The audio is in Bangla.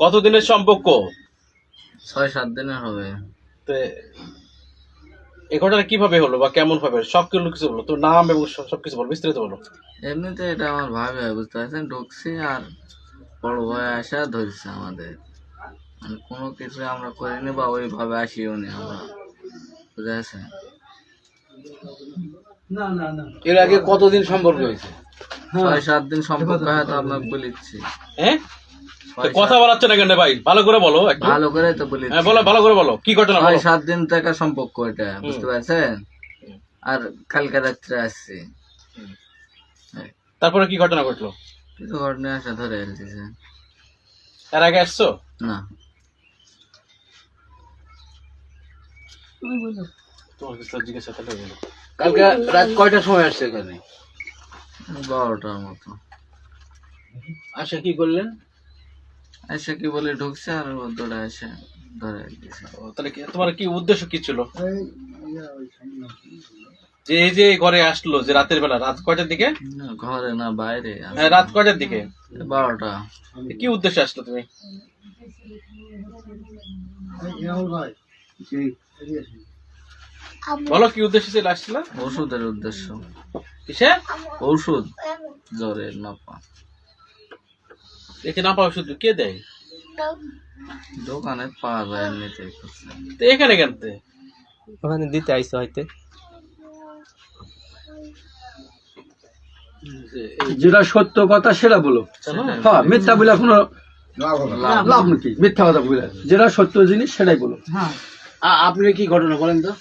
কতদিনের সম্পর্ক? 6-7 দিনের হবে। তো এই ঘটনা কিভাবে হলো বা কেমন ভাবে সব কিছু বলো, তোর নাম এবং সবকিছু বলো, বিস্তারিত বলো। এমনিতে এটা আমার ভাই ভাই বুঝতে পারছেন, ঢুকছি আর বড় ভাই আসা ধরছে আমাদের, মানে কোনো কিছু আমরা করিনি বা ওইভাবে আসিও নি আমরা, বুঝতে পারছেন। এর আগে কতদিন সম্পর্ক হয়েছে? 6-7 দিন সম্পর্ক হয় তো আপনাকে বলেছি। হ্যাঁ, কথা বলাচ্ছে না কেন ভাই? ভালো করে বলো একটু। ভালো করে তো বলেছি। হ্যাঁ বলো, ভালো করে বলো, কি ঘটনা বলো। 6-7 দিন থেকে সম্পর্ক এটা, বুঝতে পারছেন। আর কালকে রাত্রে আসছি। তারপরে কি ঘটনা ঘটলো? কিছু ঘটনা আসা ধরে এলতেছে। এর আগে আসছো? না। তোমার কিছু জিজ্ঞাসা করতে বলো। কালকে রাত কয়টার সময় আসছে এখানে? 12টার মতো। আশা কি করলেন? এসে কি বলে ঢুকছে আর দৌড়ে এসে ধরে দিয়েছে। তাহলে তোমার কি উদ্দেশ্য কি ছিল? যে এই যে ঘরে আসলো যে রাতের বেলা, রাত কয়টার দিকে? ঘরে না বাইরে। হ্যাঁ, রাত কয়টার দিকে? 12টা। কি উদ্দেশ্যে আসলো তুমি? বলো কি উদ্দেশ্যে ছিল আসছিল? ওষুধের উদ্দেশ্য। কিসে? ঔষধ জ্বরের নাপা। একে না পাওয়া ওষুধ কে দেয়? দোকানে পাওয়া যায় এমনিতে। তো এখানে কেনতে? ওখানে দিতে আইসো হয়তো। যেটা সত্য কথা সেটা বলো। হ্যাঁ, মিথ্যা বলে কোনো লাভ নাকি? মিথ্যা কথা বলে যেটা সত্য জিনিস সেটাই বলো। আপনি কি ঘটনা বলেন তো?